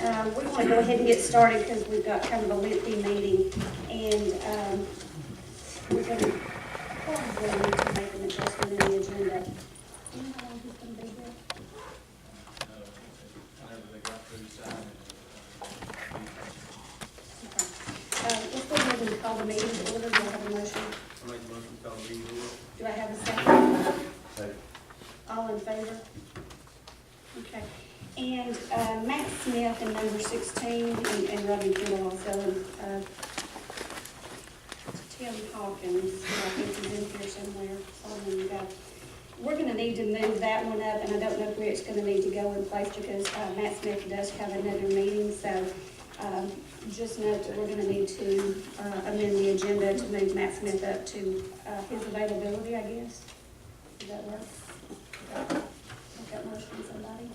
We want to go ahead and get started because we've got kind of a lengthy meeting, and we're going to probably need to make an adjustment in the agenda. Do you know how long he's going to be here? Whenever they got through signing. Okay. Let's go ahead and call the meeting to order. Do I have a motion? I make a motion to call the meeting to order. Do I have a second? Second. All in favor? Okay. And Matt Smith in number 16, and Rodney Kittle also, and Tim Hawkins, I think he's in here somewhere. Solomon, you got. We're going to need to move that one up, and I don't know where it's going to need to go in place because Matt Smith does have another meeting, so just note that we're going to need to amend the agenda to move Matt Smith up to his availability, I guess. Does that work? Make that motion, somebody?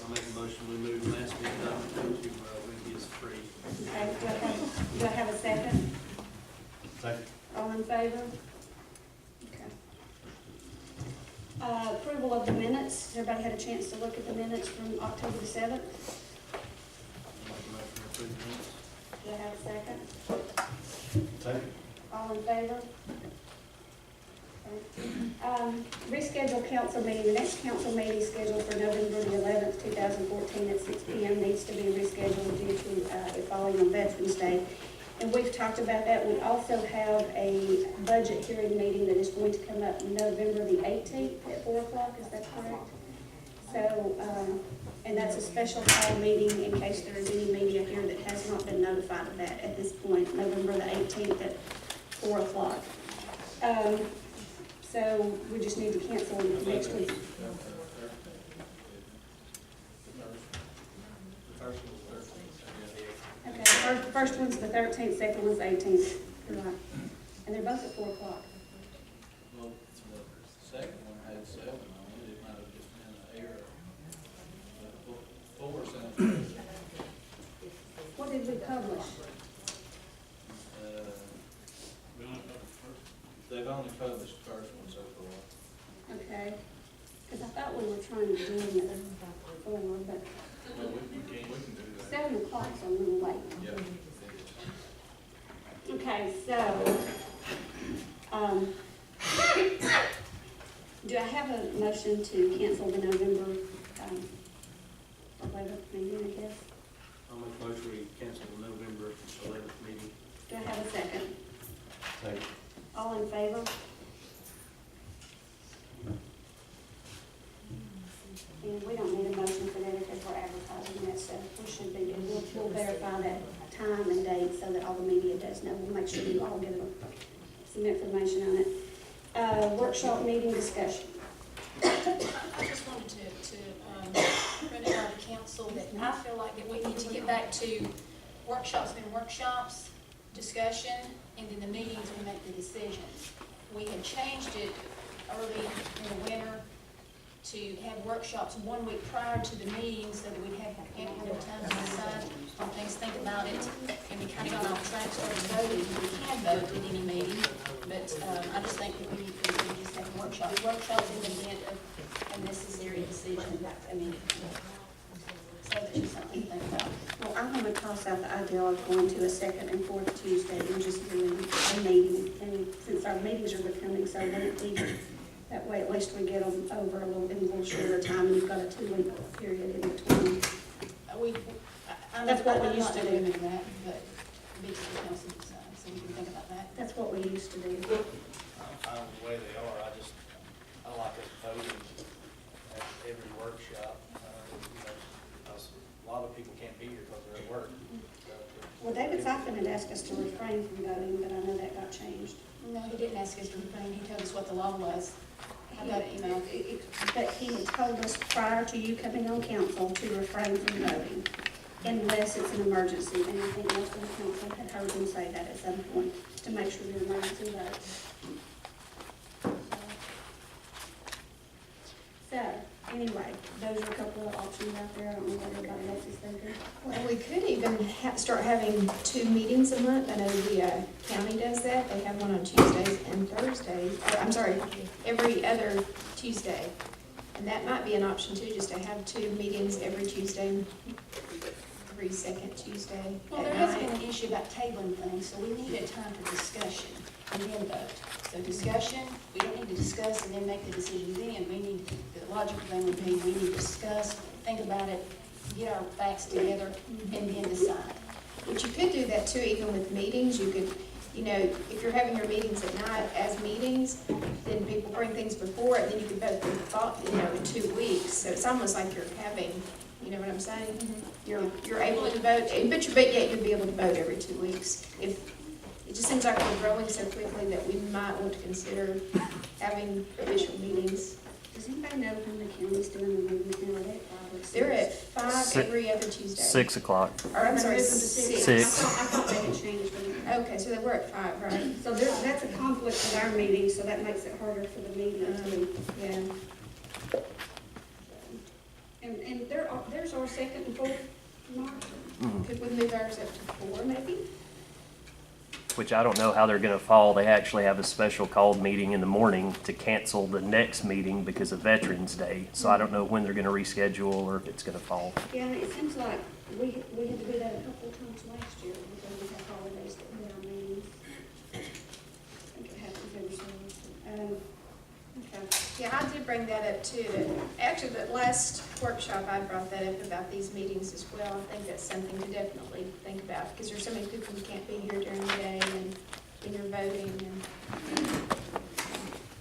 I'll make a motion, we move Matt Smith up to when he is free. Okay, do I have a second? Second. All in favor? Okay. Approval of the minutes. Has everybody had a chance to look at the minutes from October the 7th? I'll make a motion to approve the minutes. Do I have a second? Second. All in favor? Reschedule council meeting. The next council meeting scheduled for November the 11th, 2014 at 6 p.m. needs to be rescheduled due to it falling on Veterans Day. And we've talked about that. We also have a budget hearing meeting that is going to come up November the 18th at 4 o'clock. Is that correct? So, and that's a special call meeting in case there is any media here that has not been notified of that at this point, November the 18th at 4 o'clock. So we just need to cancel next week. The first one's 13th. Okay, first one's the 13th, second one's the 18th. You're right. And they're both at 4 o'clock. Well, the second one had 7 on it, it might have just been an error. But 4 sounds good. What did we publish? They've only published the first one so far. Okay, because I thought we were trying to do it at 4, but Well, we can do that. 7 o'clock's a little late. Yep. Okay, so, do I have a motion to cancel the November, 11th meeting, I guess? I'll make a motion we cancel the November 11th meeting. Do I have a second? Second. All in favor? And we don't need a motion for that because we're advertising that, so we should be, and we'll verify that time and date so that all the media does know. We'll make sure you all get some information on it. Workshop meeting discussion. I just wanted to run it by the council that I feel like that we need to get back to workshops and workshops, discussion, and then the meetings we make the decisions. We had changed it early in the winter to have workshops 1 week prior to the meetings so that we'd have ample time to decide on things, think about it, and we kind of got off track, started voting. We can vote at any meeting, but I just think that we need to just have workshops. Workshops in the event of a necessary decision. I mean, so that's just something to think about. Well, I want to toss out the idea of going to a second and fourth Tuesday and just doing a meeting. And since our meetings are becoming so lengthy, that way at least we get them over a little shorter time, and you've got a 2-week period in between. That's what we used to do. That, but big city council decides, so we can think about that. That's what we used to do. I'm fine with the way they are, I like us voting at every workshop, because a lot of people can't be here because they're at work. Well, David Siphon had asked us to refrain from voting, but I know that got changed. No, he didn't ask us to refrain, he told us what the law was. I got an email. But he had told us prior to you coming on council to refrain from voting unless it's an emergency. And I think most of the council had heard him say that at some point to make sure the emergency votes. So, anyway, those are a couple of options out there. I don't know what everybody else is thinking. Well, we could even start having 2 meetings a month. I know the county does that. They have one on Tuesdays and Thursdays. Or, I'm sorry, every other Tuesday. And that might be an option too, just to have 2 meetings every Tuesday, every second Tuesday Well, at there has been night. an issue about tabling things, so we need a time for discussion and then vote. So discussion, we don't need to discuss and then make the decision then. We need, the logical thing would be, we need to discuss, think about it, get our facts together, and then decide. But you could do that too, even with meetings. You could, you know, if you're having your meetings at night as meetings, then people bring things before it, then you could vote them, you know, in 2 weeks. So it's almost like you're having, you know what I'm saying? You're able to vote, but yet you'd be able to vote every 2 weeks. If, it just seems like we're growing so quickly that we might want to consider having official meetings. Does anybody know when the county's doing the movement now? Are they at 5 or 6? They're at 5 6 every other Tuesday. 6 o'clock. Or I'm They're sorry, moving to 6. 6. I thought they had changed them. Okay, so they were at 5, right? So that's a conflict with our meeting, so that makes it harder for the meeting too. Yeah. And there's our second and fourth March. Could we move ours up to 4 maybe? Which I don't know how they're gonna fall. They actually have a special called meeting in the morning to cancel the next meeting because of Veterans Day. So I don't know when they're gonna reschedule or if it's gonna fall. Yeah, and it seems like we had to do that a couple of times last year because we had holidays that we had our meetings. I think it happens every so often. Okay. Yeah, I did bring that up too. Actually, the last workshop, I brought that up about these meetings as well. I think that's something to definitely think about because there's so many people who can't be here during the day and when you're voting and.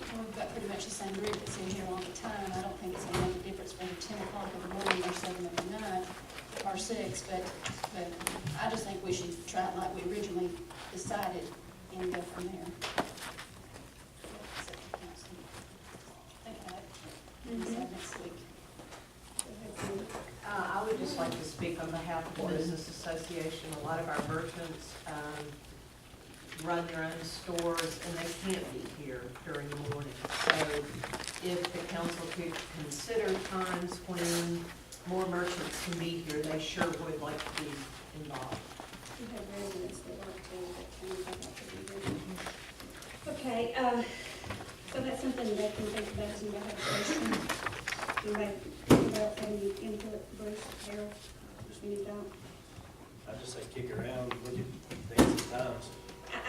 Well, we've got pretty much the same group that's in here all the time. I don't think it's gonna make a difference whether 10 o'clock in the morning or 7 in the night or 6, but I just think we should try it like we originally decided and go from there. Think about it. Decide next week. I would just like to speak on behalf of the Business Association. A lot of our merchants run their own stores, and they can't be here during the morning. So if the council could consider times when more merchants can be here, they sure would like to be involved. We have residents that work too, that can come up to be here. Okay, so that's something they can think about as we have a question. Do they think about any input, Bruce, Harold, any doubt? I just say kick around, look at days and times.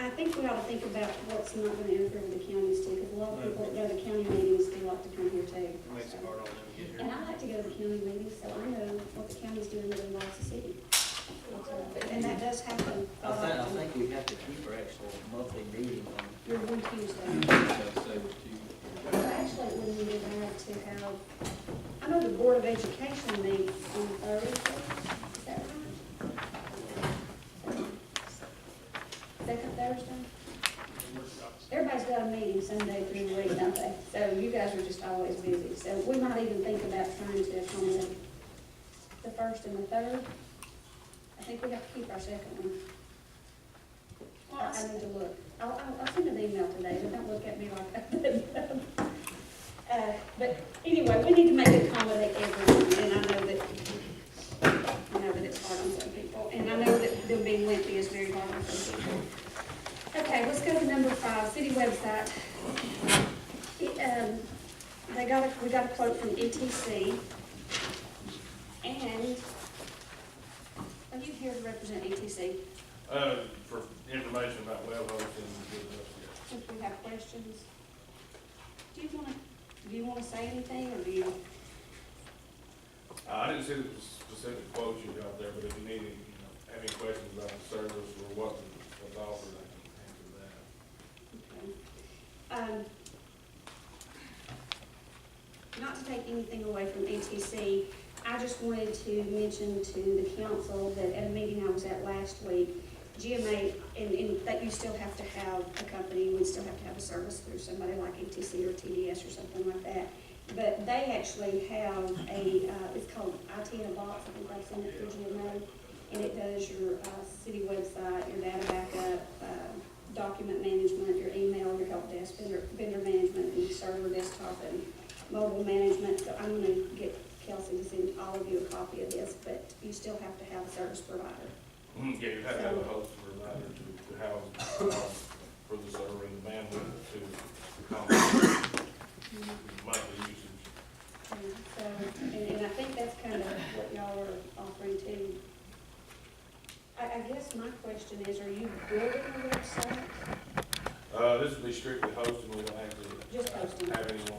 I think we ought to think about what's not going to interfere with the counties too, because a lot of people that go to county meetings do like to come here too. It makes it hard on them to get And here. I like to go to the county meetings, so I know what the county's doing that involves the city. And that does happen. I think we have to keep our actual monthly meeting on You're one Tuesday. Tuesday, Well, actually, it wouldn't be bad to have, I know the Board of Education meets on Thursday, is that right? Second Thursday? Everybody's got a meeting Sunday through the week, don't they? So you guys are just always busy, so we might even think about trying to accommodate the first and the third. I think we have to keep our second one. I need to look. I'll send an email today, but don't look at me like that. But anyway, we need to make it accommodate everyone, and I know that it's hard on some people, and I know that them being lengthy is very hard on some people. Okay, let's go to number 5, city website. We got a quote from ETC, and are you here to represent ETC? For information about well hosting and good enough, If we have questions, do you want to say anything, or do you? I didn't see the specific quotes you got there, but if you need, have any questions about the service or what was offered, I can answer that. Okay. Not to take anything away from ETC, I just wanted to mention to the council that at a meeting I was at last week, GMA, and that you still have to have a company, we still have to have a service through somebody like ETC or TDS or something like that. But they actually have it's called IT in a Box, I think I've seen it through GMA, and it does your city website, your data backup, document management, your email, your help desk, vendor management, and server, desktop, and mobile management. So I'm going to get Kelsey to send all of you a copy of this, but you still have to have a service provider. Yeah, you have to have a host provider to house, for the server and the bandwidth to accommodate monthly usage. So, and I think that's kind of what y'all are offering too. I guess my question is, are you building a website? This will be strictly hosting, we don't actually Just hosting. have anyone